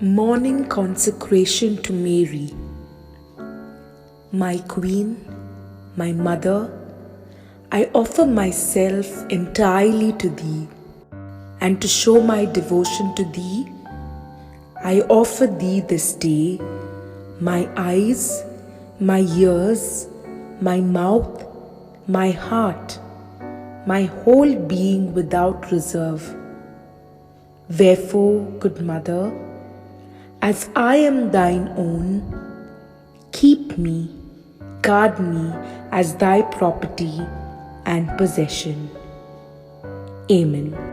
Morning Consecration to Mary. My Queen, my Mother, I offer myself entirely to Thee, and to show my devotion to Thee, I offer Thee this day my eyes, my ears, my mouth, my heart, my whole being without reserve. Wherefore, good Mother, as I am Thine own, keep me, guard me as Thy property and possession. Amen.